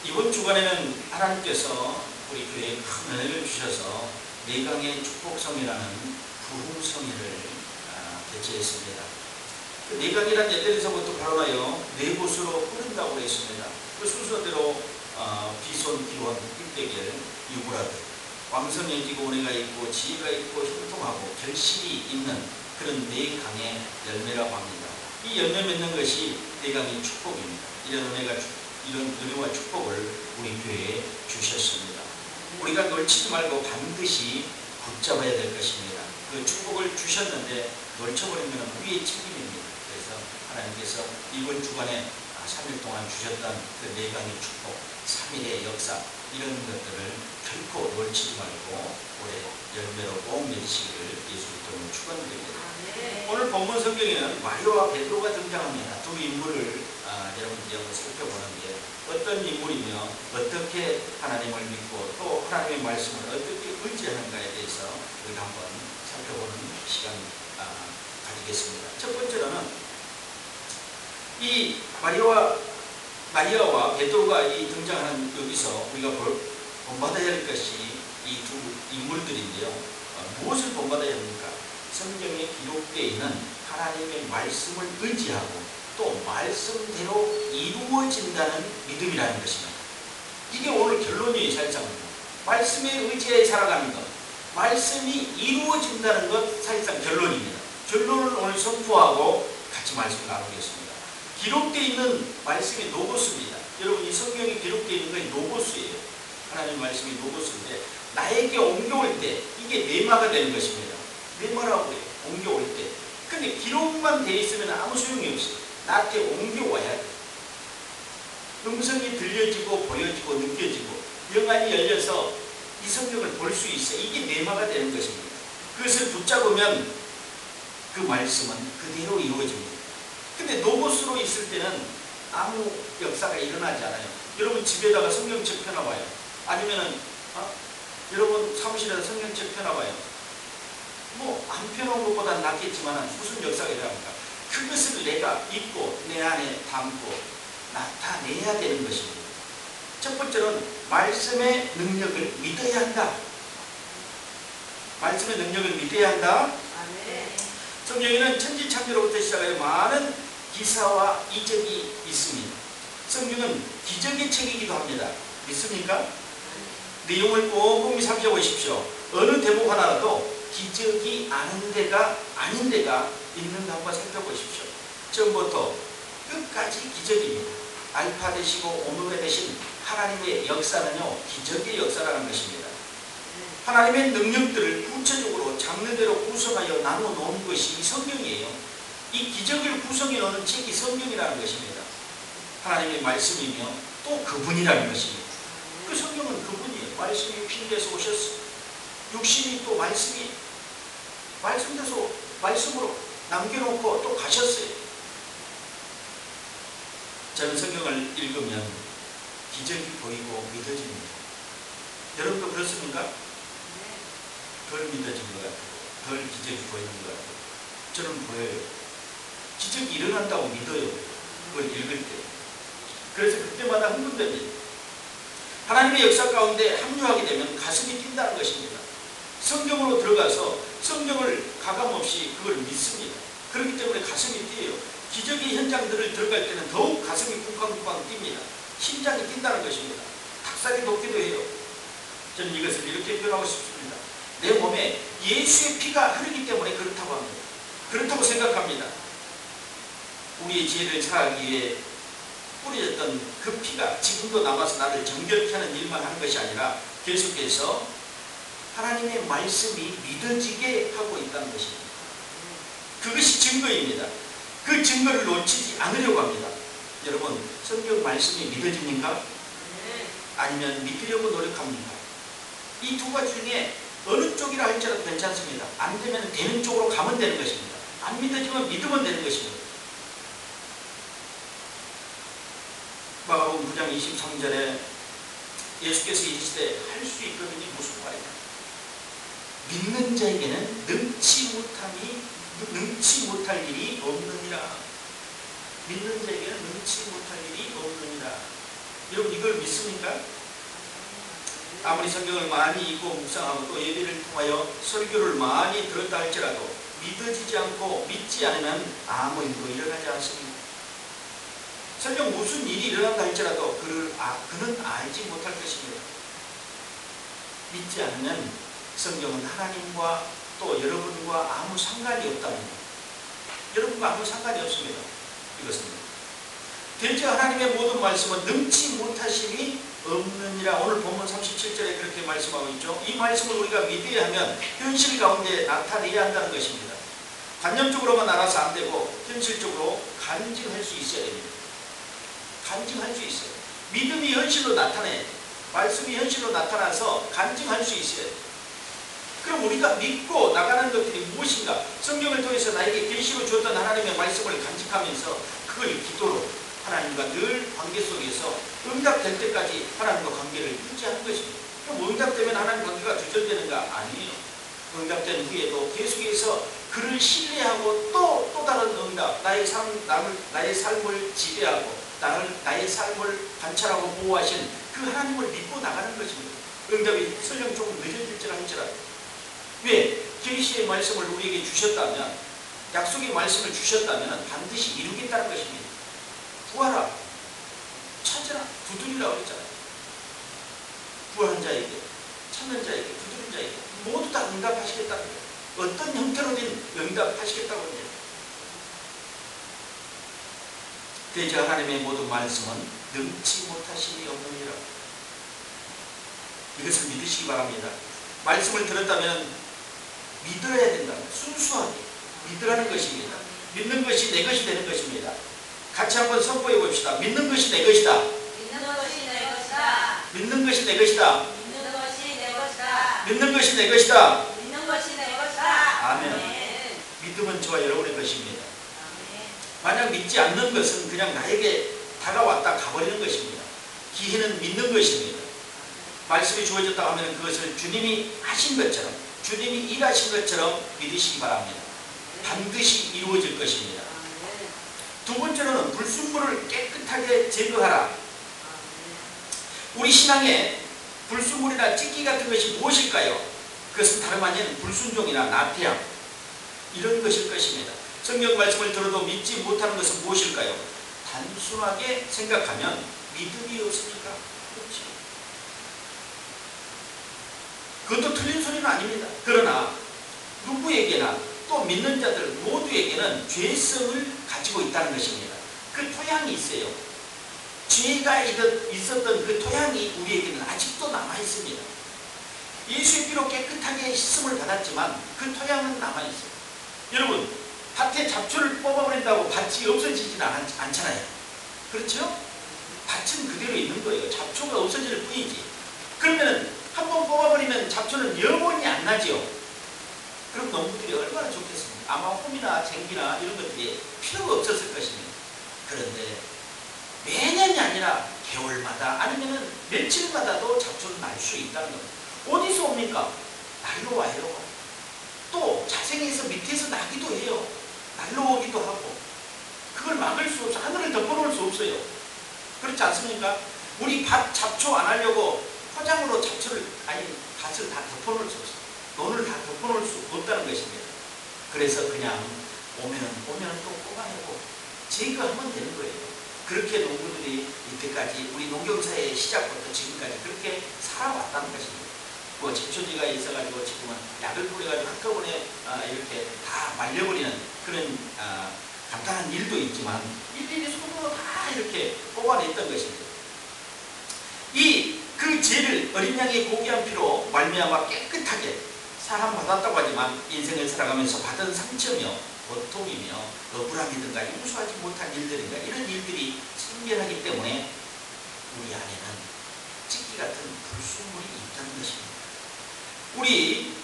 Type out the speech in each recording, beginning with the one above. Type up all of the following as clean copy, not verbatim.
이번 주간에는 하나님께서 우리 교회에 큰 은혜를 주셔서 내강의 축복성이라는 부흥성회를 개최했습니다. 그 내강이란 예들에서부터 발언하여 네 곳으로 뿌린다고 했습니다. 그 순서대로 비손, 기원, 흑백열, 유브라데, 왕성해지고 은혜가 있고 지혜가 있고 형통하고 결실이 있는 그런 네 강의 열매라고 합니다. 이 열매 맺는 것이 네 강의 축복입니다. 이런 은혜와 축복을 우리 교회에 주셨습니다. 우리가 놓치지 말고 반드시 붙잡아야 될 것입니다. 그 축복을 주셨는데 놓쳐버리면 우리의 책임입니다. 그래서 하나님께서 이번 주간에 3일 동안 주셨던 그 네 강의 축복, 3일의 역사, 이런 것들을 결코 놓치지 말고 올해 열매로 꼭 맺으시기를 예수 그리스도로 축원드립니다. 오늘 본문 성경에는 마리아와 베드로가 등장합니다. 두 인물을 여러분들이 한번 살펴보는데 어떤 인물이며 어떻게 하나님을 믿고 또 하나님의 말씀을 어떻게 의지하는가에 대해서 우리가 한번 살펴보는 시간 가지겠습니다. 첫 번째로는 이 마리아와 베드로가 등장하는 여기서 우리가 본받아야 할 것이 이 두 인물들인데요. 무엇을 본받아야 합니까? 성경에 기록되어 있는 하나님의 말씀을 의지하고 또 말씀대로 이루어진다는 믿음이라는 것입니다. 이게 오늘 결론이에요. 사실상 말씀에 의지해 살아가는 것, 말씀이 이루어진다는 것, 사실상 결론입니다. 결론을 오늘 선포하고 같이 말씀을 나누겠습니다. 기록되어 있는 말씀이 노고스입니다. 여러분, 이 성경에 기록되어 있는 것이 노고스예요. 하나님 말씀이 노고스인데 나에게 옮겨올 때 이게 메마가 되는 것입니다. 메마라고 해요. 옮겨올 때. 근데 기록만 되어 있으면 아무 소용이 없어요. 나한테 옮겨와야 돼. 음성이 들려지고 보여지고 느껴지고 영안이 열려서 이 성경을 볼 수 있어. 이게 메마가 되는 것입니다. 그것을 붙잡으면 그 말씀은 그대로 이루어집니다. 근데 노고스로 있을 때는 아무 역사가 일어나지 않아요. 여러분 집에다가 성경책 펴놔봐요. 아니면은 여러분 사무실에서 성경책 펴놔봐요. 뭐 안 펴놓은 것보다는 낫겠지만 무슨 역사가 일어납니까? 그것을 내가 잊고 내 안에 담고 나타내야 되는 것입니다. 첫 번째는 말씀의 능력을 믿어야 한다. 말씀의 능력을 믿어야 한다. 성경에는 천지창조로부터 시작하여 많은 기사와 이적이 있습니다. 성경은 기적의 책이기도 합니다. 믿습니까? 내용을 꼼꼼히 살펴보십시오. 어느 대목 하나라도 기적이 아닌 데가 있는가 한번 살펴보십시오. 처음부터 끝까지 기적입니다. 알파 되시고 오메가 되신 하나님의 역사는요, 기적의 역사라는 것입니다. 하나님의 능력들을 구체적으로 장르대로 구성하여 나눠 놓은 것이 이 성경이에요. 이 기적을 구성해 놓은 책이 성경이라는 것입니다. 하나님의 말씀이며 또 그분이라는 것입니다. 그 성경은 그분이에요. 말씀이 피임돼서 오셨어. 육신이 또 말씀돼서 말씀으로 남겨놓고 또 가셨어요. 저는 성경을 읽으면 기적이 보이고 믿어집니다. 여러분도 그렇습니까? 덜 믿어진 것 같아요. 덜 기적이 보이는 것 같아요. 저는 보여요. 기적이 일어난다고 믿어요. 그걸 읽을 때. 그래서 그때마다 흥분됩니다. 하나님의 역사 가운데 합류하게 되면 가슴이 뛴다는 것입니다. 성경으로 들어가서 성경을 가감없이 그걸 믿습니다. 그렇기 때문에 가슴이 뛰어요. 기적의 현장들을 들어갈 때는 더욱 가슴이 쿵쾅쿵쾅 뜁니다. 심장이 뛴다는 것입니다. 닭살이 돋기도 해요. 저는 이것을 이렇게 표현하고 싶습니다. 내 몸에 예수의 피가 흐르기 때문에 그렇다고 합니다. 그렇다고 생각합니다. 우리의 지혜를 살아가기 위해 뿌려졌던 그 피가 지금도 남아서 나를 정결케 하는 일만 하는 것이 아니라 계속해서 하나님의 말씀이 믿어지게 하고 있다는 것입니다. 그것이 증거입니다. 그 증거를 놓치지 않으려고 합니다. 여러분, 성경 말씀이 믿어집니까? 아니면 믿으려고 노력합니까? 이 두 가지 중에 어느 쪽이라 할지라도 괜찮습니다. 안 되면 되는 쪽으로 가면 되는 것입니다. 안 믿어지면 믿으면 되는 것입니다. 마가복음 9장 23절에 예수께서 이르시되 할 수 있거든요. 무슨 말이냐? 믿는 자에게는 능치 못할 일이 없느니라. 믿는 자에게는 능치 못할 일이 없느니라. 여러분 이걸 믿습니까? 아무리 성경을 많이 읽고 묵상하고 또 예배를 통하여 설교를 많이 들었다 할지라도 믿어지지 않고 믿지 않으면 아무 일도 일어나지 않습니다. 설령 무슨 일이 일어난다 할지라도 그는 알지 못할 것입니다. 믿지 않으면 성경은 하나님과 또 여러분과 아무 상관이 없답니다. 여러분과 아무 상관이 없습니다. 이것은 대체 하나님의 모든 말씀은 능치 못하심이 없느니라. 오늘 본문 37절에 그렇게 말씀하고 있죠. 이 말씀을 우리가 믿어야 하면 현실 가운데 나타내야 한다는 것입니다. 관념적으로만 알아서 안 되고 현실적으로 간증할 수 있어야 됩니다. 간증할 수 있어요. 믿음이 현실로 나타내, 말씀이 현실로 나타나서 간증할 수 있어요. 그럼 우리가 믿고 나가는 것들이 무엇인가? 성경을 통해서 나에게 계시로 주었던 하나님의 말씀을 간직하면서 그걸 기도로 하나님과 늘 관계 속에서 응답될 때까지 하나님과 관계를 유지하는 것입니다. 그럼 응답되면 하나님 관계가 두절되는가? 아니에요. 응답된 후에도 계속해서 그를 신뢰하고 또 다른 응답, 나의 삶을 지배하고 나의 삶을 관찰하고 보호하신 그 하나님을 믿고 나가는 것입니다. 응답이 설령 조금 늦어질지라 할지라도. 왜? 계시의 말씀을 우리에게 주셨다면, 약속의 말씀을 주셨다면 반드시 이루겠다는 것입니다. 구하라, 찾으라, 두드리라고 했잖아요. 구하는 자에게, 찾는 자에게, 두드리는 자에게 모두 다 응답하시겠다는 거예요. 어떤 형태로든 응답하시겠다고 합니다. 대저 하나님의 모든 말씀은 능치 못하심이 없느니라. 이것을 믿으시기 바랍니다. 말씀을 들었다면 믿어야 된다. 순수하게 믿으라는 것입니다. 믿는 것이 내 것이 되는 것입니다. 같이 한번 선포해 봅시다. 믿는 것이 내 것이다. 믿는 것이 내 것이다. 믿는 것이 내 것이다. 믿는 것이 내 것이다. 믿는 것이 내 것이다. 믿는 것이 내 것이다. 아멘. 아멘. 믿음은 저와 여러분의 것입니다. 아멘. 만약 믿지 않는 것은 그냥 나에게 다가왔다 가버리는 것입니다. 기회는 믿는 것입니다. 말씀이 주어졌다 하면 그것을 주님이 하신 것처럼, 주님이 일하신 것처럼 믿으시기 바랍니다. 반드시 이루어질 것입니다. 두 번째로는 불순물을 깨끗하게 제거하라. 우리 신앙에 불순물이나 찢기 같은 것이 무엇일까요? 그것은 다름 아닌 불순종이나 나태함, 이런 것일 것입니다. 성경 말씀을 들어도 믿지 못하는 것은 무엇일까요? 단순하게 생각하면 믿음이 없으니까 그렇지. 그것도 틀린 소리는 아닙니다. 그러나 누구에게나 또 믿는 자들 모두에게는 죄성을 가지고 있다는 것입니다. 그 토양이 있어요. 죄가 있었던 그 토양이 우리에게는 아직도 남아있습니다. 예수의 피로 깨끗하게 씻음을 받았지만 그 토양은 남아있어요. 여러분, 밭에 잡초를 뽑아버린다고 밭이 없어지지는 않잖아요. 그렇죠? 밭은 그대로 있는 거예요. 잡초가 없어질 뿐이지. 그러면 한번 뽑아버리면 잡초는 영원히 안 나죠. 그럼 농부들이 얼마나 좋겠습니까? 아마 홈이나 쟁기나 이런 것들이 필요가 없었을 것입니다. 그런데 매년이 아니라 개월마다 아니면 며칠마다도 잡초는 날 수 있다는 겁니다. 어디서 옵니까? 날로 와요. 또 자생해서 밑에서 나기도 해요. 날로 오기도 하고. 그걸 막을 수 없어. 하늘을 덮어놓을 수 없어요. 그렇지 않습니까? 우리 밭 잡초 안 하려고 포장으로 잡초를, 밭을 다 덮어놓을 수 없어요. 논을 다 덮어놓을 수 없다는 것입니다. 그래서 그냥 오면 또 뽑아내고 제거하면 되는 거예요. 그렇게 농부들이 이때까지 우리 농경사의 시작부터 지금까지 그렇게 살아왔다는 것입니다. 뭐 제초제가 있어가지고 지금은 약을 뿌려가지고 한꺼번에 이렇게 다 말려버리는 그런 간단한 일도 있지만 일일이 손으로 다 이렇게 뽑아냈던 것입니다. 그 죄를 어린 양의 고귀한 피로 말미암아 깨끗하게 사함받았다고 하지만 인생을 살아가면서 받은 상처며 고통이며 억울함이든가 용서하지 못한 일들인가 이런 일들이 생겨나기 때문에 우리 안에는 찢기 같은 불순물이 있다는 것입니다. 우리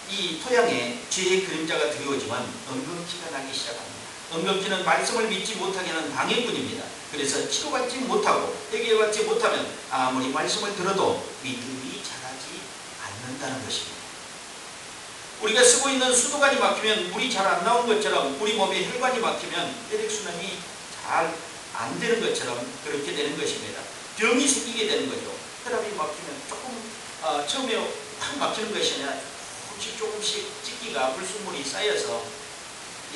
이 토양에 죄의 그림자가 들어오지만 엉겅퀴가 나기 시작합니다. 엉겅퀴는 말씀을 믿지 못하게 하는 방해꾼입니다. 그래서 치료받지 못하고 해결받지 못하면 아무리 말씀을 들어도 믿음이 자라지 않는다는 것입니다. 우리가 쓰고 있는 수도관이 막히면 물이 잘 안 나온 것처럼 우리 몸에 혈관이 막히면 혈액순환이 잘 안 되는 것처럼 그렇게 되는 것입니다. 병이 생기게 되는 거죠. 혈압이 막히면 조금 처음에 확 막히는 것이 아니라 조금씩 찢기가 불순물이 쌓여서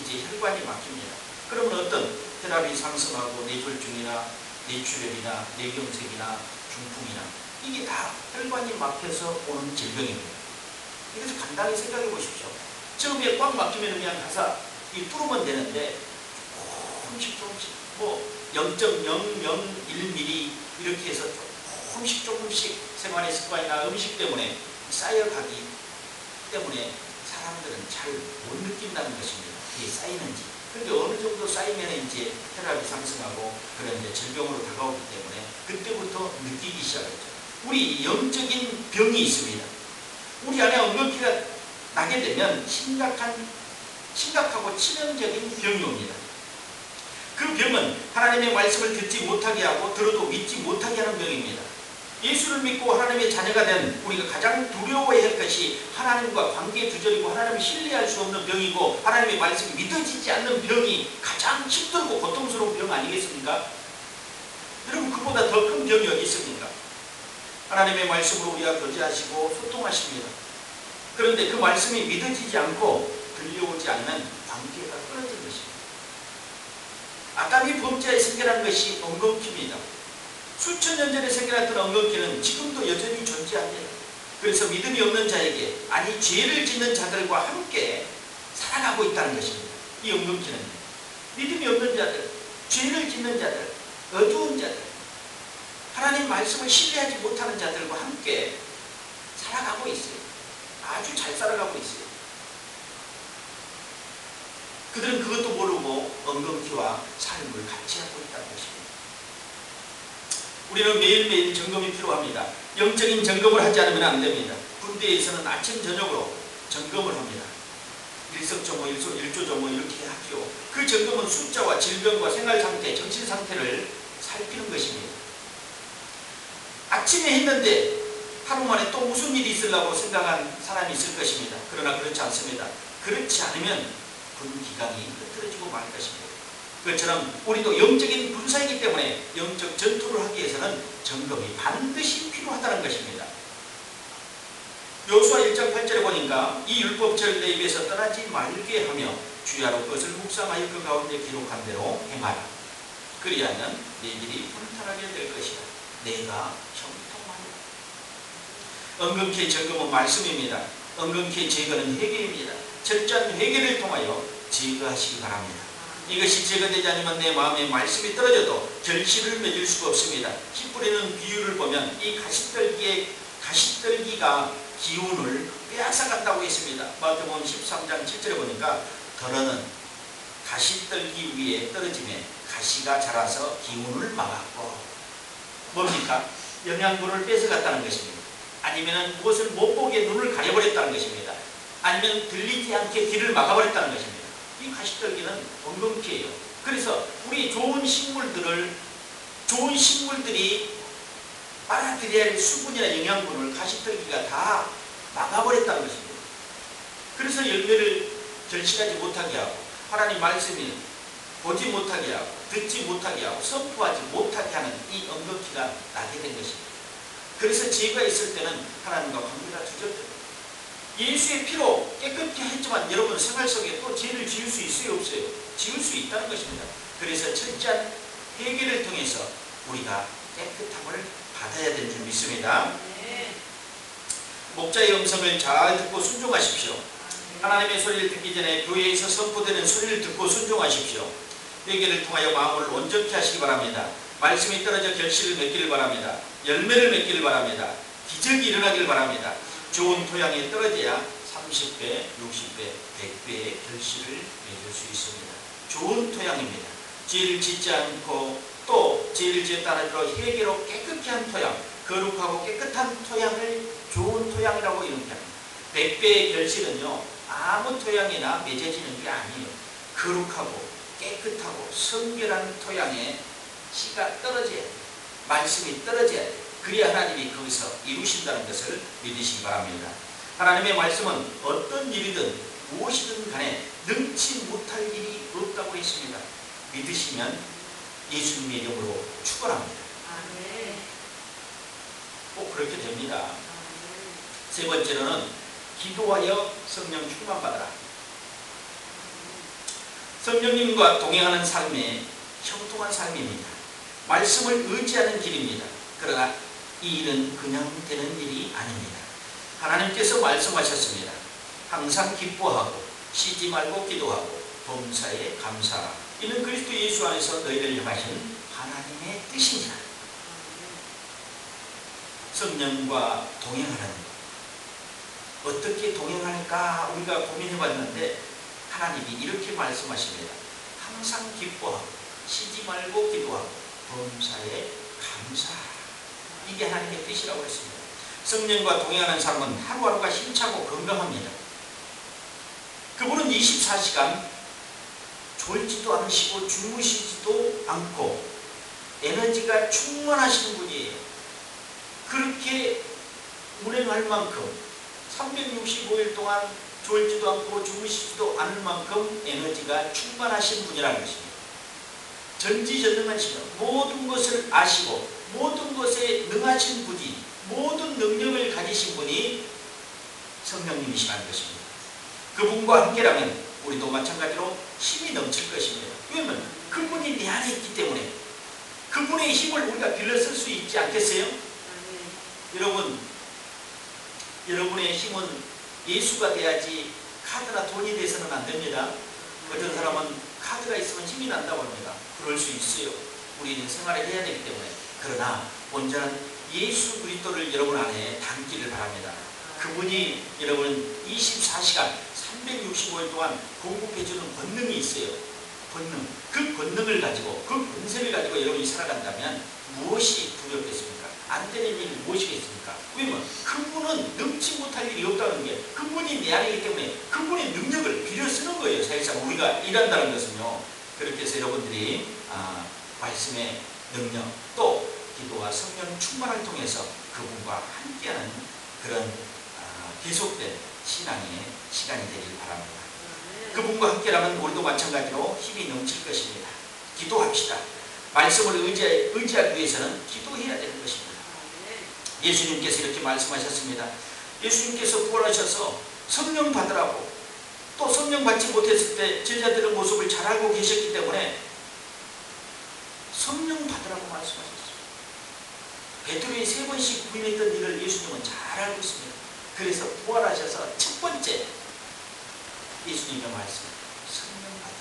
이제 혈관이 막힙니다. 그러면 어떤 혈압이 상승하고 뇌졸중이나 뇌출혈이나 뇌경색이나 중풍이나 이게 다 혈관이 막혀서 오는 질병입니다. 이것을 간단히 생각해 보십시오. 처음에 꽉 막히면 그냥 가서 뚫으면 되는데 조금씩 뭐 0.001mm 이렇게 해서 조금씩 생활의 습관이나 음식 때문에 쌓여가기 때문에 사람들은 잘 못 느낀다는 것입니다. 이게 쌓이는지. 그런데 어느 정도 쌓이면 이제 혈압이 상승하고 그런 이제 질병으로 다가오기 때문에 그때부터 느끼기 시작했죠. 우리 영적인 병이 있습니다. 우리 안에 엉겅퀴가 나게 되면 심각하고 치명적인 병이 옵니다. 그 병은 하나님의 말씀을 듣지 못하게 하고 들어도 믿지 못하게 하는 병입니다. 예수를 믿고 하나님의 자녀가 된 우리가 가장 두려워해야 할 것이 하나님과 관계 두절이고 하나님을 신뢰할 수 없는 병이고 하나님의 말씀이 믿어지지 않는 병이 가장 힘들고 고통스러운 병 아니겠습니까? 여러분, 그보다 더 큰 병이 어디 있습니까? 하나님의 말씀으로 우리가 교제하시고 소통하십니다. 그런데 그 말씀이 믿어지지 않고 들려오지 않는 관계가 끊어진 것입니다. 아담이 범죄에 생겨난 것이 엉겅퀴입니다. 수천 년 전에 생겨났던 엉겅퀴는 지금도 여전히 존재합니다. 그래서 믿음이 없는 자에게, 아니 죄를 짓는 자들과 함께 살아가고 있다는 것입니다. 이 엉겅퀴는 믿음이 없는 자들, 죄를 짓는 자들, 어두운 자들, 하나님 말씀을 신뢰하지 못하는 자들과 함께 살아가고 있어요. 아주 잘 살아가고 있어요. 그들은 그것도 모르고 엉겅퀴와 삶을 같이 하고 있다는 것입니다. 우리는 매일매일 점검이 필요합니다. 영적인 점검을 하지 않으면 안 됩니다. 군대에서는 아침 저녁으로 점검을 합니다. 일석조모, 일조조모 이렇게 하죠. 그 점검은 숫자와 질병과 생활상태, 정신상태를 살피는 것입니다. 아침에 했는데 하루 만에 또 무슨 일이 있으려고 생각한 사람이 있을 것입니다. 그러나 그렇지 않습니다. 그렇지 않으면 군기강이 흐트러지고 말 것입니다. 그것처럼 우리도 영적인 군사이기 때문에 영적 전투를 하기 위해서는 점검이 반드시 필요하다는 것입니다. 여호수아 1장 8절에 보니까 이 율법책을 내 입에서 떠나지 말게 하며 주야로 그것을 묵상하여 그 가운데 기록한 대로 행하라. 그리하면 내 길이 풍성하게 될 것이다. 내가 형통하리라. 엉겅퀴의 점검은 말씀입니다. 엉겅퀴의 제거는 회개입니다. 철저한 회개를 통하여 제거하시기 바랍니다. 이것이 제거되지 않으면 내 마음에 말씀이 떨어져도 결실을 맺을 수가 없습니다. 씨 뿌리는 비유를 보면 이 가시떨기가 기운을 빼앗아간다고 했습니다. 마태복음 13장 7절에 보니까 덜어는 가시떨기 위에 떨어지면 가시가 자라서 기운을 막았고, 뭡니까? 영양분을 뺏어갔다는 것입니다. 아니면 무엇을 못 보게 눈을 가려버렸다는 것입니다. 아니면 들리지 않게 길을 막아버렸다는 것입니다. 이 가시떨기는 엉겅퀴예요. 그래서 우리 좋은 식물들이 빨아들여야 할 수분이나 영양분을 가시떨기가 다 막아버렸다는 것입니다. 그래서 열매를 결실하지 못하게 하고 하나님 말씀이 보지 못하게 하고 듣지 못하게 하고 선포하지 못하게 하는 이 엉겅퀴가 나게 된 것입니다. 그래서 죄가 있을 때는 하나님과 관계가 두절됩니다. 예수의 피로 깨끗게 했지만 여러분 생활 속에 또 죄를 지을 수 있어요, 없어요? 지을 수 있다는 것입니다. 그래서 철저한 회개를 통해서 우리가 깨끗함을 받아야 되는 줄 믿습니다. 목자의 음성을 잘 듣고 순종하십시오. 하나님의 소리를 듣기 전에 교회에서 선포되는 소리를 듣고 순종하십시오. 회개를 통하여 마음을 온전케 하시기 바랍니다. 말씀이 떨어져 결실을 맺기를 바랍니다. 열매를 맺기를 바랍니다. 기적이 일어나기를 바랍니다. 좋은 토양에 떨어져야 30배, 60배, 100배의 결실을 맺을 수 있습니다. 좋은 토양입니다. 죄를 짓지 않고 또 죄를 지었다는 대로 회개로 깨끗게 한 토양, 거룩하고 깨끗한 토양을 좋은 토양이라고 이름합니다. 100배의 결실은요, 아무 토양이나 맺어지는 게 아니에요. 거룩하고 깨끗하고 성결한 토양에 씨가 떨어져야 돼요. 말씀이 떨어져야 돼요. 그래야 하나님이 거기서 이루신다는 것을 믿으시기 바랍니다. 하나님의 말씀은 어떤 일이든 무엇이든 간에 능치 못할 일이 없다고 했습니다. 믿으시면 예수님의 이름으로 축원합니다. 아멘. 꼭 그렇게 됩니다. 세 번째로는 기도하여 성령 충만 받아라. 성령님과 동행하는 삶에 형통한 삶입니다. 말씀을 의지하는 길입니다. 그러나 이 일은 그냥 되는 일이 아닙니다. 하나님께서 말씀하셨습니다. 항상 기뻐하고 쉬지 말고 기도하고 범사에 감사하라. 이는 그리스도 예수 안에서 너희를 향하신 하나님의 뜻이니라. 성령과 동행하는 어떻게 동행할까 우리가 고민해봤는데 하나님이 이렇게 말씀하십니다. 항상 기뻐하고 쉬지 말고 기도하고 범사에 감사하라. 이게 하나님의 뜻이라고 했습니다. 성령과 동행하는 삶은 하루하루가 힘차고 건강합니다. 그분은 24시간 졸지도 않으시고 주무시지도 않고 에너지가 충만하신 분이에요. 그렇게 운행할 만큼 365일 동안 졸지도 않고 주무시지도 않을 만큼 에너지가 충만하신 분이라는 것입니다. 전지전능하시며 모든 것을 아시고 모든 것에 능하신 분이 모든 능력을 가지신 분이 성령님이시라는 것입니다. 그분과 함께라면 우리도 마찬가지로 힘이 넘칠 것입니다. 왜냐하면 그분이 내 안에 있기 때문에 그분의 힘을 우리가 빌려 쓸 수 있지 않겠어요? 여러분, 여러분의 힘은 예수가 돼야지 카드나 돈이 돼서는 안 됩니다. 어떤 사람은 카드가 있으면 힘이 난다고 합니다. 그럴 수 있어요. 우리는 생활을 해야 되기 때문에. 그러나 온전한 예수 그리스도를 여러분 안에 담기를 바랍니다. 그분이 여러분 24시간 365일 동안 공급해주는 권능이 있어요. 권능. 그 권능을 가지고 그 권세를 가지고 여러분이 살아간다면 무엇이 두렵겠습니까? 안 되는 일이 무엇이겠습니까? 왜냐면 그분은 능치 못할 일이 없다는 게 그분이 내 안이기 때문에 그분의 능력을 빌려 쓰는 거예요. 사실상 우리가 일한다는 것은요. 그렇게 해서 여러분들이 말씀의 능력 또 기도와 성령 충만을 통해서 그분과 함께하는 그런 계속된 신앙의 시간이 되길 바랍니다. 그분과 함께라면 우리도 마찬가지로 힘이 넘칠 것입니다. 기도합시다. 말씀을 의지하기 위해서는 기도해야 되는 것입니다. 예수님께서 이렇게 말씀하셨습니다. 예수님께서 부활하셔서 성령 받으라고 또 성령 받지 못했을 때 제자들의 모습을 잘 알고 계셨기 때문에 성령 받으라고 말씀하셨어요. 베드로의 3번씩 부인했던 일을 예수님은 잘 알고 있습니다. 그래서 부활하셔서 첫 번째 예수님의 말씀, 성령 받으라.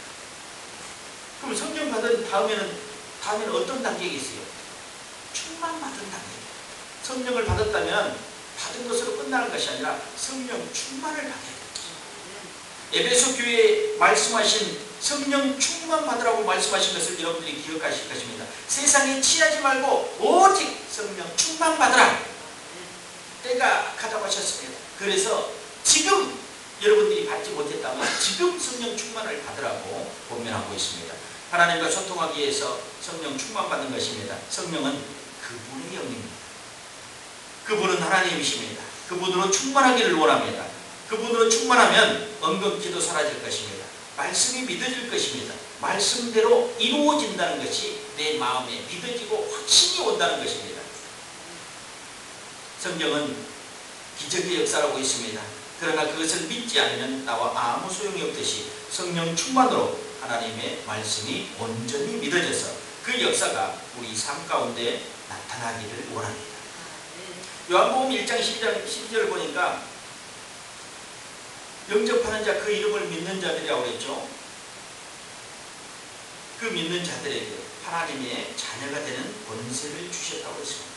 그럼 성령 받은 다음에는 어떤 단계가 있어요? 충만 받은 단계. 성령을 받았다면 받은 것으로 끝나는 것이 아니라 성령 충만을 받아야 됩니다. 에베소 교회에 말씀하신 성령 충만 받으라고 말씀하신 것을 여러분들이 기억하실 것입니다. 세상에 취하지 말고 오직 성령 충만 받으라. 때가 가다고 하셨습니다. 그래서 지금 여러분들이 받지 못했다면 지금 성령 충만을 받으라고 권면하고 있습니다. 하나님과 소통하기 위해서 성령 충만 받는 것입니다. 성령은 그분의 영입니다. 그분은 하나님이십니다. 그분으로 충만하기를 원합니다. 그분으로 충만하면 엉겅퀴도 사라질 것입니다. 말씀이 믿어질 것입니다. 말씀대로 이루어진다는 것이 내 마음에 믿어지고 확신이 온다는 것입니다. 성경은 기적의 역사라고 있습니다. 그러나 그것을 믿지 않으면 나와 아무 소용이 없듯이 성령 충만으로 하나님의 말씀이 온전히 믿어져서 그 역사가 우리 삶 가운데 나타나기를 원합니다. 요한복음 1장 12절을 보니까 영접하는 자 그 이름을 믿는 자들이라고 그랬죠. 그 믿는 자들에게 하나님의 자녀가 되는 권세를 주셨다고 했습니다.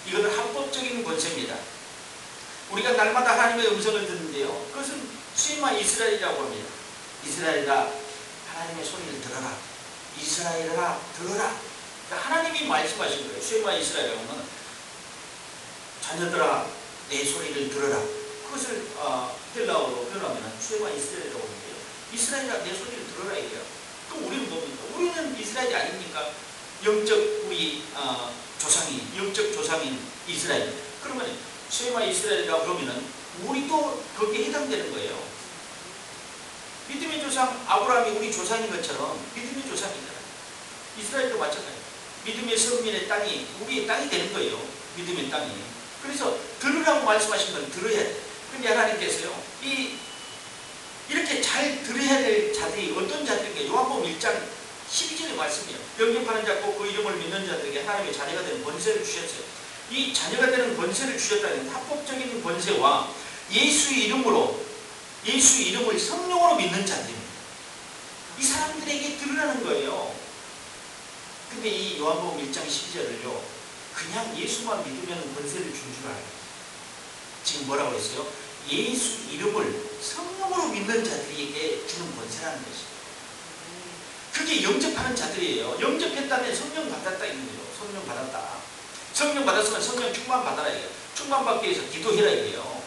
이것은 합법적인 권세입니다. 우리가 날마다 하나님의 음성을 듣는데요. 그것은 쉐마 이스라엘이라고 합니다. 이스라엘아 하나님의 소리를 들어라. 이스라엘아 들어라. 그러니까 하나님이 말씀하신 거예요. 쉐마 이스라엘이라고 하면 자녀들아 내 소리를 들어라. 그것을 헬라어로 표현하면 쉐마 이스라엘이라고 하는데요. 이스라엘아 내 소리를 들어라 이래요. 그럼 우리는 뭡니까? 우리는 이스라엘이 아닙니까? 영적 우리 영적 조상인 이스라엘. 그러면 쉐마 이스라엘이라고 그러면은 우리도 거기에 해당되는 거예요. 믿음의 조상 아브라함이 우리 조상인 것처럼 믿음의 조상이잖아요. 이스라엘도 마찬가지예요. 믿음의 선민의 땅이 우리의 땅이 되는 거예요. 믿음의 땅이. 그래서 들으라고 말씀하신 건 들어야 돼. 근데 하나님께서요, 이렇게 잘 들어야 될 자들이 어떤 자들인가? 요한복음 1장 12절의 말씀이에요. 영접하는 자고 그 이름을 믿는 자들에게 하나님의 자녀가 되는 권세를 주셨어요. 이 자녀가 되는 권세를 주셨다는 합법적인 권세와 예수의 이름을 성령으로 믿는 자들입니다. 이 사람들에게 들으라는 거예요. 근데 이 요한복음 1장 12절을요, 그냥 예수만 믿으면 권세를 준 줄 알아요. 지금 뭐라고 했어요? 예수 이름을 성령으로 믿는 자들에게 주는 권세라는 것이에요. 그게 영접하는 자들이에요. 영접했다면 성령 받았다 이런 거죠. 성령 받았다. 성령 받았으면 성령 충만 받아라 이거예요. 충만 받기 위해서 기도해라 이거예요.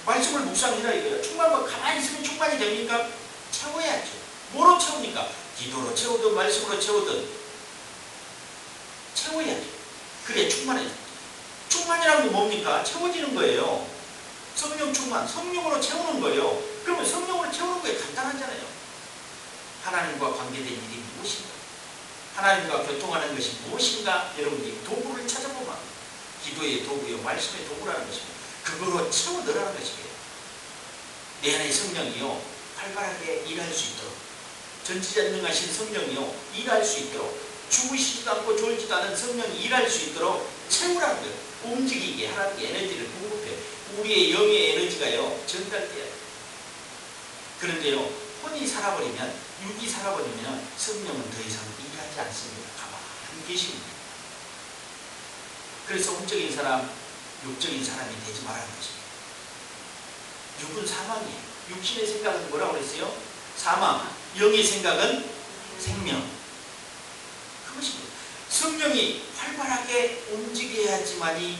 말씀을 묵상해라 이거예요. 충만만 가만히 있으면 충만이 됩니까? 채워야죠. 뭐로 채웁니까? 기도로 채우든 말씀으로 채우든 채워야죠. 그래 충만해져. 충만이라는 건 뭡니까? 채워지는 거예요. 성령 충만, 성령으로 채우는 거예요. 그러면 성령으로 채우는 게 간단하잖아요. 하나님과 관계된 일이 무엇인가? 하나님과 교통하는 것이 무엇인가? 여러분이 도구를 찾아보면 기도의 도구요, 말씀의 도구라는 것입니다. 그거로 채워 넣으라는 것이에요. 내 안에 성령이요, 활발하게 일할 수 있도록, 전지전능하신 성령이요, 일할 수 있도록, 죽으시지도 않고 졸지도 않은 성령이 일할 수 있도록 채우라는 거예요. 움직이게 하나님께 에너지를 공급해. 우리의 영의 에너지가요, 전달돼야 돼요. 그런데요, 혼이 살아버리면, 육이 살아버리면 성령은 더 이상 일하지 않습니다. 가만히 계십니다. 그래서 혼적인 사람, 육적인 사람이 되지 말라는 것입니다. 육은 사망이에요. 육신의 생각은 뭐라고 그랬어요? 사망. 영의 생각은 생명. 그것입니다. 성령이 활발하게 움직여야지만이,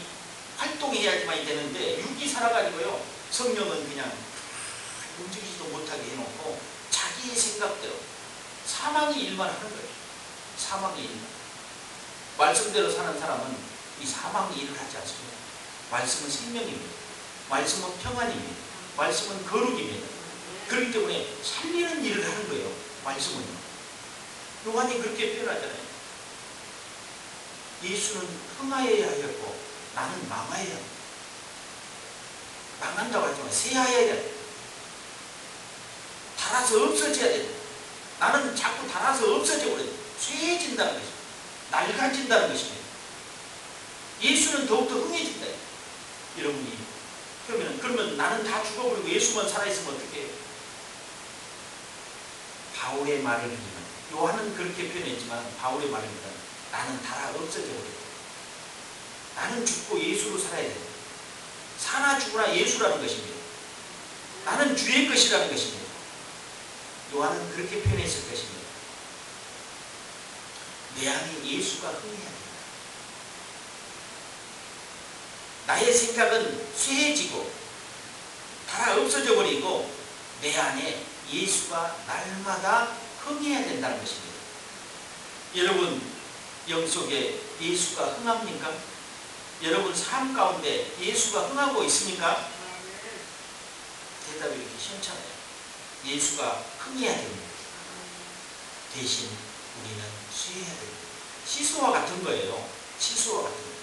활동해야지만이 되는데, 육이 살아가지고요, 성령은 그냥 움직이지도 못하게 해놓고 자기의 생각대로 사망의 일만 하는 거예요. 사망의 일만. 말씀대로 사는 사람은 이 사망의 일을 하지 않습니다. 말씀은 생명입니다. 말씀은 평안입니다. 말씀은 거룩입니다. 그렇기 때문에 살리는 일을 하는 거예요. 말씀은요. 요한이 그렇게 표현하잖아요. 예수는 흥하여야 하였고 나는 망하여야 합니다. 망한다고 하지만 새하여야 돼. 닳아서 없어져야 돼. 나는 자꾸 닳아서 없어져 버려요. 쇠해진다는 것입니다. 낡아진다는 것입니다. 예수는 더욱더 흥해진다. 여러분이 그러면 나는 다 죽어버리고 예수만 살아있으면 어떻게 해요? 바울의 말을 믿으면, 요한은 그렇게 표현했지만 바울의 말을 믿으면 나는 다 없어져 버렸다. 나는 죽고 예수로 살아야 된다. 사나 죽으나 예수라는 것입니다. 나는 주의 것이라는 것입니다. 요한은 그렇게 표현했을 것입니다. 내 안에 예수가 흥해야 된다. 나의 생각은 쇠해지고 다 없어져 버리고 내 안에 예수가 날마다 흥해야 된다는 것입니다. 여러분 영 속에 예수가 흥합니까? 여러분 삶 가운데 예수가 흥하고 있습니까? 대답이 이렇게 시원찮아요. 예수가 흥해야 됩니다. 대신 우리는 쇠해야 됩니다. 시소와 같은 거예요. 시소와 같은 거예요.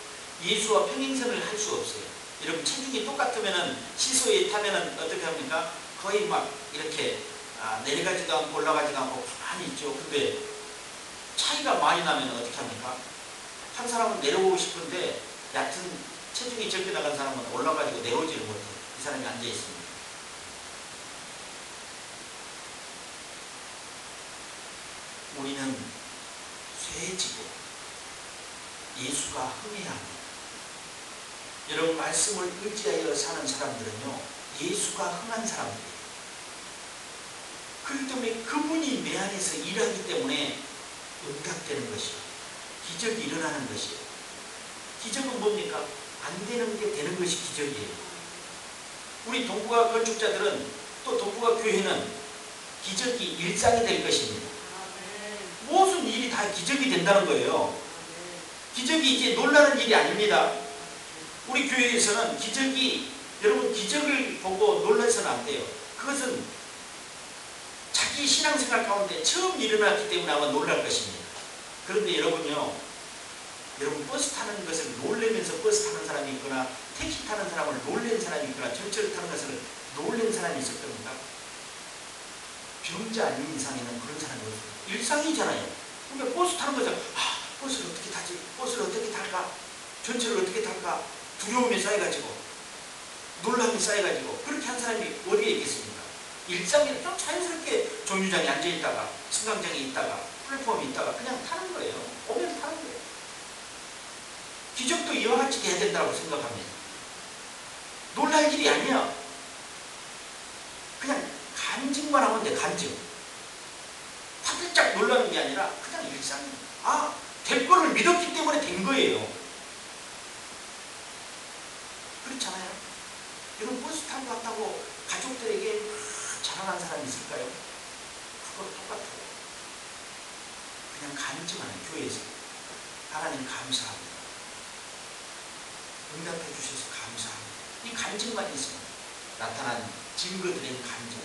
예수와 평행선을 할 수 없어요. 여러분 체중이 똑같으면은 시소에 타면은 어떻게 합니까? 거의 막 이렇게 내려가지도 않고 올라가지도 않고 가만히 있죠. 근데 차이가 많이 나면 어떻게 합니까? 한 사람은 내려오고 싶은데 얕은 체중이 적게 나간 사람은 올라가지고 내려오지를 못해요. 이 사람이 앉아 있습니다. 우리는 쇠해지고 예수가 흥해야 합니다. 여러분 말씀을 의지하여 사는 사람들은요, 예수가 흥한 사람들이에요. 그렇기 때문에 그분이 내 안에서 일하기 때문에 응답되는 것이요, 기적이 일어나는 것이에요. 기적은 뭡니까? 안 되는 게 되는 것이 기적이에요. 우리 동부가 건축자들은, 또 동부가 교회는 기적이 일상이 될 것입니다. 무슨 일이 다 기적이 된다는 거예요. 기적이 이제 놀라는 일이 아닙니다. 우리 교회에서는 여러분 기적을 보고 놀라서는 안 돼요. 그것은 자기 신앙생활 가운데 처음 일어났기 때문에 아마 놀랄 것입니다. 그런데 여러분요, 여러분 버스 타는 것을 놀래면서 버스 타는 사람이 있거나 택시 타는 사람을 놀란 사람이 있거나 전철을 타는 것을 놀란 사람이 있을 겁니다. 병자 아닌 이상에는 그런 사람이 없어요. 일상이잖아요. 그러니까 버스 타는 거죠. 아, 버스를 어떻게 타지? 버스를 어떻게 탈까? 전철을 어떻게 탈까? 두려움이 쌓여가지고 놀람이 쌓여가지고 그렇게 한 사람이 어디에 있겠습니까? 일상에 좀 자연스럽게 정류장에 앉아있다가 승강장에 있다가 플랫폼에 있다가 그냥 타는 거예요. 오면 타는 거예요. 기적도 이와 같이 해야 된다고 생각합니다. 놀랄 일이 아니야. 그냥 간증만 하면 돼. 간증. 화들짝 놀라는 게 아니라 그냥 일상이에요. 아, 될 거를 믿었기 때문에 된 거예요. 그렇잖아요. 여러분 버스 타고 갔다고 가족들에게 자랑한 사람이 있을까요? 그거 똑같아요. 그냥 간증하는 교회에서 하나님 감사합니다. 응답해 주셔서 감사합니다. 이 간증만 있으면 나타난 증거들의 간증.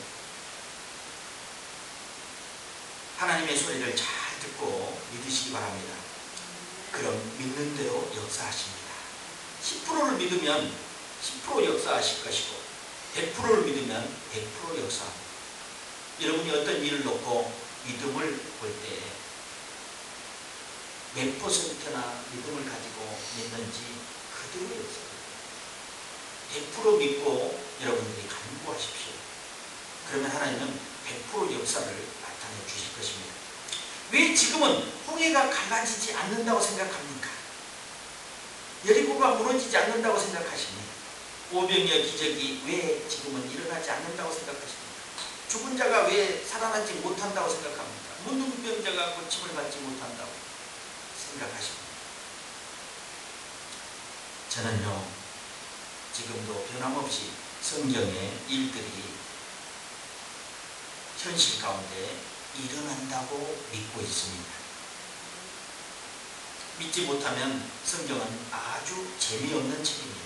하나님의 소리를 잘 듣고 믿으시기 바랍니다. 그럼 믿는 대로 역사하십니다. 10%를 믿으면 10% 역사하실 것이고 100%를 믿으면 100% 역사합니다. 여러분이 어떤 일을 놓고 믿음을 볼 때 몇 퍼센트나 믿음을 가지고 믿는지 그대로 역사합니다. 100% 믿고 여러분들이 간구하십시오. 그러면 하나님은 100% 역사를 나타내 주실 것입니다. 왜 지금은 홍해가 갈라지지 않는다고 생각합니까? 여리고가 무너지지 않는다고 생각하십니까? 오병이어 기적이 왜 지금은 일어나지 않는다고 생각하십니까? 죽은 자가 왜 살아나지 못한다고 생각합니까? 문둥병자가 고침을 받지 못한다고 생각하십니까? 저는요, 지금도 변함없이 성경의 일들이 현실 가운데 일어난다고 믿고 있습니다. 믿지 못하면 성경은 아주 재미없는 책입니다.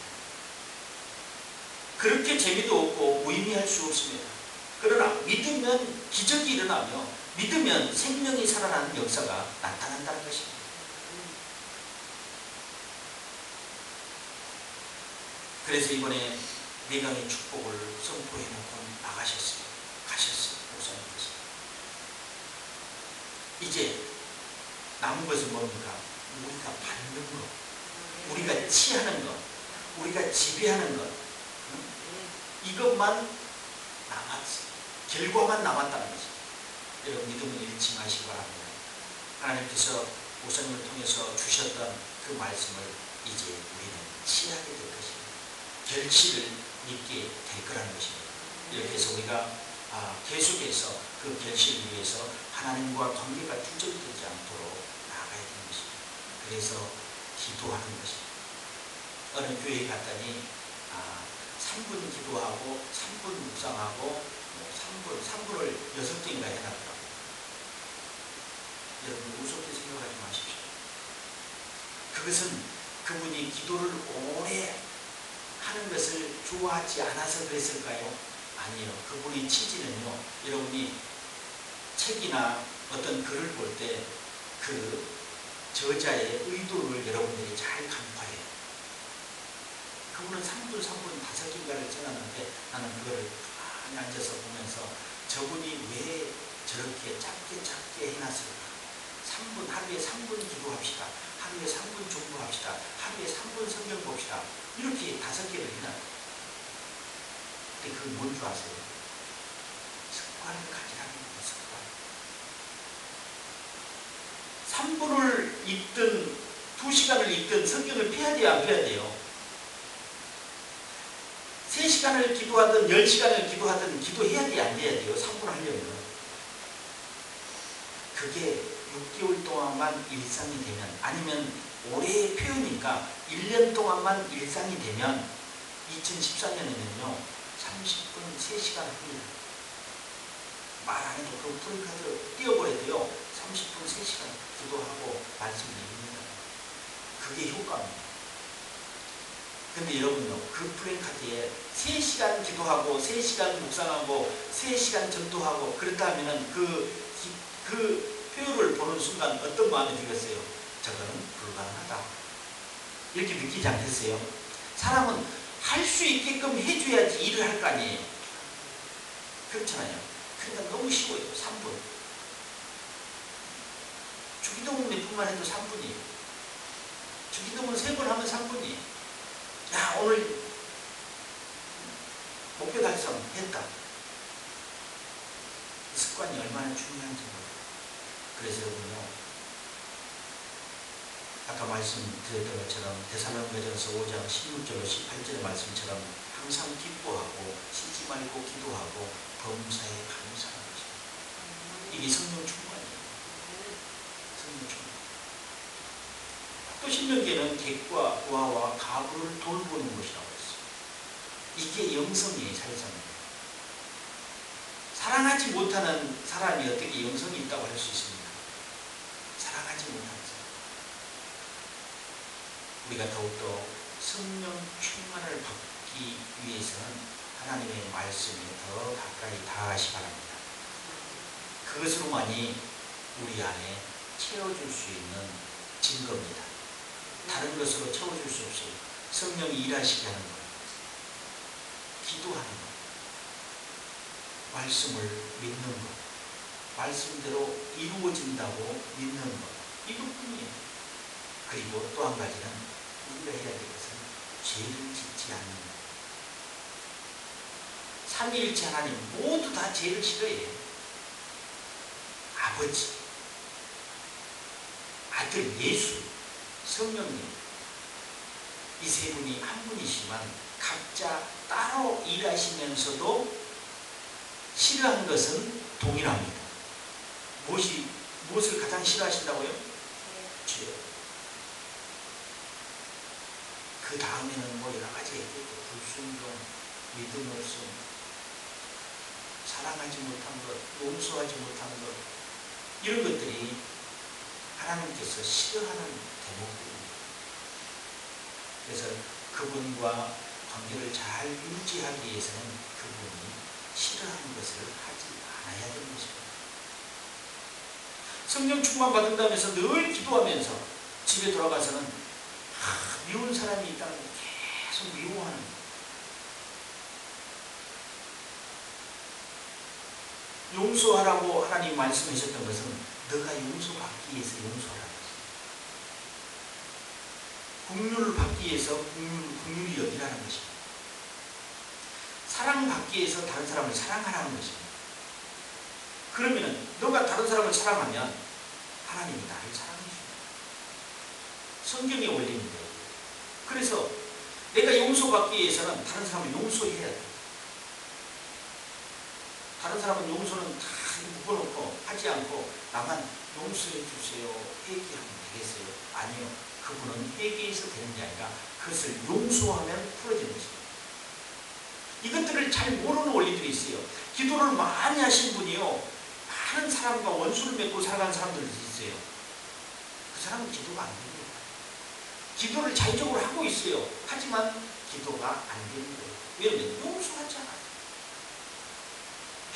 그렇게 재미도 없고 무의미할 수 없습니다. 그러나 믿으면 기적이 일어나며 믿으면 생명이 살아나는 역사가 나타난다는 것입니다. 그래서 이번에 내강의 축복을 선포해놓고 나가셨어요. 가셨어요. 목사님께서. 이제 남은 것은 뭡니까? 우리가 받는 것, 우리가 취하는 것, 우리가 지배하는 것, 이것만 남았어요. 결과만 남았다는 거죠. 여러분 믿음을 잃지 마시기 바랍니다. 하나님께서 목사님을 통해서 주셨던 그 말씀을 이제 우리는 취하게 될 것입니다. 결실을 믿게 될 거라는 것입니다. 이렇게 해서 우리가 계속해서 그 결실을 위해서 하나님과 관계가 두절되지 않도록 나아가야 되는 것입니다. 그래서 기도하는 것입니다. 어느 교회에 갔더니 3분 기도하고 3분 묵상하고 3분을 6개인가 해놨더라고요. 여러분 우습게 생각하지 마십시오. 그것은 그분이 기도를 오래 하는 것을 좋아하지 않아서 그랬을까요? 아니에요. 그분의 취지는요, 여러분이 책이나 어떤 글을 볼 때 그 저자의 의도를 여러분들이 잘 간파해요. 그분은 3분 5개인가를 써놨는데 나는 그거를 가만히 앉아서 보면서 저분이 왜 저렇게 짧게 해놨을까? 하루에 3분 기도합시다. 하루에 3분 중보합시다. 하루에 3분 성경 봅시다. 이렇게 5개를 해놨어요. 근데 그건 뭔 줄 아세요? 습관을 가지라는 거예요. 습관. 3분을 읽든 2시간을 읽든 성경을 펴야 돼요? 안 펴야 돼요? 3시간을 기도하든 10시간을 기도하든 기도해야 돼요? 안 돼야 돼요? 3분 하려면. 그게 6개월 동안만 일상이 되면, 아니면 올해의 표현이니까 1년 동안만 일상이 되면 2014년에는요 30분 3시간 합니다. 말 안 해도 그 프로카드로 띄워버려도요 30분 3시간 기도하고 말씀 읽습니다. 그게 효과입니다. 근데 여러분요, 그 플랜카드에 3시간 기도하고 3시간 묵상하고 3시간 전도하고 그렇다 하면은 그 표를 보는 순간 어떤 마음이 들겠어요? 저거는 불가능하다. 이렇게 느끼지 않겠어요? 사람은 할 수 있게끔 해줘야지 일을 할 거 아니에요. 그렇잖아요. 그러니까 너무 쉬워요. 3분. 주기도문 몇 분만 해도 3분이에요. 주기도문 3번 하면 3분이에요. 야, 오늘 목표 달성 했다. 이 습관이 얼마나 중요한지 몰라요. 그래서 여러분요, 아까 말씀드렸던 것처럼 데살로니가전서 5장 16절로 18절의 말씀처럼 항상 기뻐하고 쉬지 말고 기도하고 범사에 감사하는 것입니다. 이게 성령 충만이에요. 성령 충만. 또 신명기에는 객과 부하와 가부를 돌보는 것이라고 했어요. 이게 영성이에요. 사회생활. 사랑하지 못하는 사람이 어떻게 영성이 있다고 할 수 있습니까? 사랑하지 못하는 사람. 우리가 더욱더 성령 충만을 받기 위해서는 하나님의 말씀에 더 가까이 닿아가시 바랍니다. 그것으로만이 우리 안에 채워줄 수 있는 증거입니다. 다른 것으로 채워줄 수 없어요. 성령이 일하시게 하는 거예요. 기도하는 것, 말씀을 믿는 것, 말씀대로 이루어진다고 믿는 것, 이것뿐이에요. 그리고 또 한 가지는 우리가 해야 될 것은 죄를 짓지 않는 것. 삼위일체 하나님 모두 다 죄를 싫어해요. 아버지, 아들 예수, 성령님, 이 세 분이 한 분이시지만 각자 따로 일하시면서도 싫어하는 것은 동일합니다. 무엇을 가장 싫어하신다고요? 죄. 그 다음에는 뭐 여러 가지 얘기했고, 불순종, 믿음 없음, 사랑하지 못한 것, 용서하지 못한 것, 이런 것들이 하나님께서 싫어하는 대목들입니다. 그래서 그분과 관계를 잘 유지하기 위해서는 그분이 싫어하는 것을 하지 않아야 되는 것입니다. 성령 충만 받는다면서 늘 기도하면서 집에 돌아가서는 미운 사람이 있다는 걸 계속 미워하는 거예요. 용서하라고 하나님 말씀하셨던 것은 너가 용서받기 위해서 용서하라는 것입니다. 긍휼을 받기 위해서 긍휼히 여기라는 것입니다. 사랑받기 위해서 다른 사람을 사랑하라는 것입니다. 그러면 너가 다른 사람을 사랑하면 하나님이 나를 사랑해 줍니다. 성경의 원리입니다. 그래서 내가 용서받기 위해서는 다른 사람을 용서해야 돼. 다른 사람은 용서는 다 묶어놓고 하지 않고 나만 용서해 주세요. 회개하면 되겠어요? 아니요. 그분은 회개해서 되는 게 아니라 그것을 용서하면 풀어지는 것입니다. 이것들을 잘 모르는 원리들이 있어요. 기도를 많이 하신 분이요, 많은 사람과 원수를 맺고 살아가는 사람들이 있어요. 그 사람은 기도가 안 됩니다. 기도를 자의적으로 하고 있어요. 하지만 기도가 안 되는 거예요. 왜냐하면 용서하지 않아요.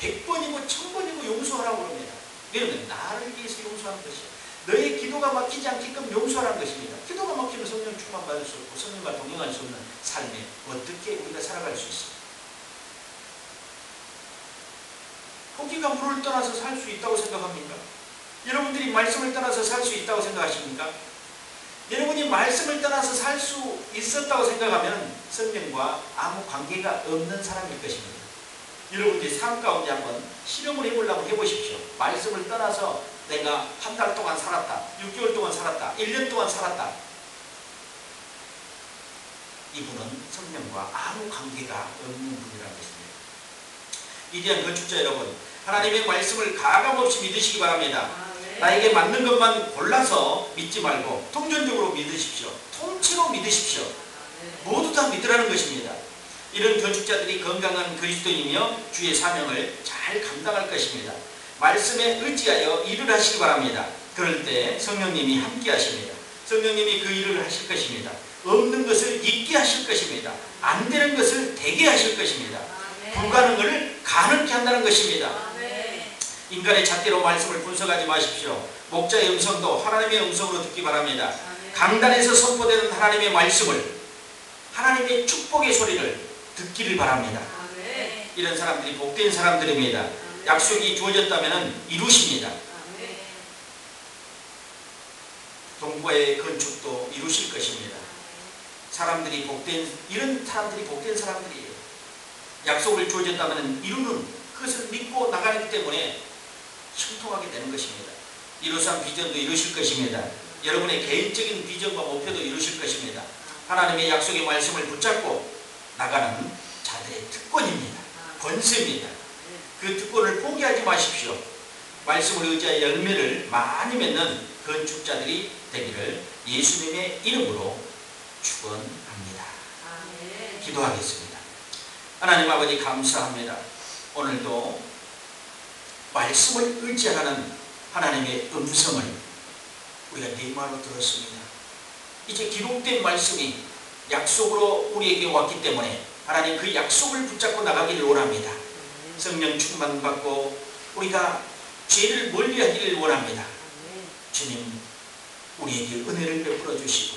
100번이고 1000번이고 용서하라고 합니다. 왜냐하면 나를 위해서 용서하는 것이에요. 너의 기도가 막히지 않게끔 용서하라는 것입니다. 기도가 막히면 성령 충만 받을 수 없고 성령과 동행할 수 없는 삶에 어떻게 우리가 살아갈 수 있습니까? 고기가 물을 떠나서 살 수 있다고 생각합니까? 여러분들이 말씀을 떠나서 살 수 있다고 생각하십니까? 여러분이 말씀을 떠나서 살 수 있었다고 생각하면 성령과 아무 관계가 없는 사람일 것입니다. 여러분들이 삶 가운데 한번 실험을 해보려고 해보십시오. 말씀을 떠나서 내가 한 달 동안 살았다, 6개월 동안 살았다, 1년 동안 살았다. 이분은 성령과 아무 관계가 없는 분이라는 것입니다. 위대한 건축자 여러분, 하나님의 말씀을 가감없이 믿으시기 바랍니다. 나에게 맞는 것만 골라서 믿지 말고 통전적으로 믿으십시오. 통째로 믿으십시오. 모두 다 믿으라는 것입니다. 이런 건축자들이 건강한 그리스도인이며 주의 사명을 잘 감당할 것입니다. 말씀에 의지하여 일을 하시기 바랍니다. 그럴 때 성령님이 함께 하십니다. 성령님이 그 일을 하실 것입니다. 없는 것을 있게 하실 것입니다. 안 되는 것을 되게 하실 것입니다. 불가능을 가능케 한다는 것입니다. 인간의 잣대로 말씀을 분석하지 마십시오. 목자의 음성도 하나님의 음성으로 듣기 바랍니다. 강단에서 선포되는 하나님의 말씀을, 하나님의 축복의 소리를 듣기를 바랍니다. 이런 사람들이 복된 사람들입니다. 약속이 주어졌다면 이루십니다. 동부의 건축도 이루실 것입니다. 이런 사람들이 복된 사람들이에요. 약속을 주어졌다면 이루는, 그것을 믿고 나가기 때문에 형통하게 되는 것입니다. 이루산 비전도 이루실 것입니다. 여러분의 개인적인 비전과 목표도 이루실 것입니다. 하나님의 약속의 말씀을 붙잡고 나가는 자들의 특권입니다. 권세입니다. 그 특권을 포기하지 마십시오. 말씀을 의지하여 열매를 많이 맺는 건축자들이 되기를 예수님의 이름으로 축원합니다. 기도하겠습니다. 하나님 아버지 감사합니다. 오늘도 말씀을 의지하는 하나님의 음성을 우리가 네 말로 들었습니다. 이제 기록된 말씀이 약속으로 우리에게 왔기 때문에 하나님 그 약속을 붙잡고 나가기를 원합니다. 성령 충만받고 우리가 죄를 멀리하기를 원합니다. 주님, 우리에게 은혜를 베풀어 주시고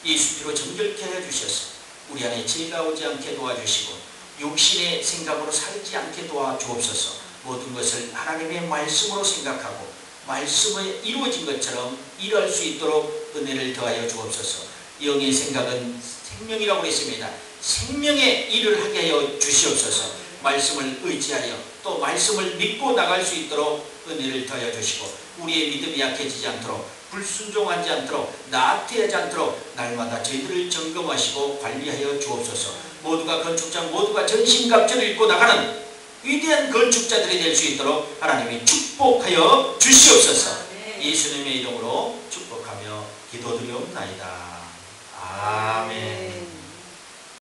예수 피로 정결케 하여 주셔서 우리 안에 죄가 오지 않게 도와주시고 육신의 생각으로 살지 않게 도와주옵소서. 모든 것을 하나님의 말씀으로 생각하고 말씀에 이루어진 것처럼 일할 수 있도록 은혜를 더하여 주옵소서. 영의 생각은 생명이라고 했습니다. 생명의 일을 하게 하여 주시옵소서. 말씀을 의지하여 또 말씀을 믿고 나갈 수 있도록 은혜를 더하여 주시고 우리의 믿음이 약해지지 않도록, 불순종하지 않도록, 나태하지 않도록 날마다 저희들을 점검하시고 관리하여 주옵소서. 모두가 건축자, 모두가 전신갑주를 입고 나가는 위대한 건축자들이 될 수 있도록 하나님이 축복하여 주시옵소서. 예수님의 이름으로 축복하며 기도드리옵나이다.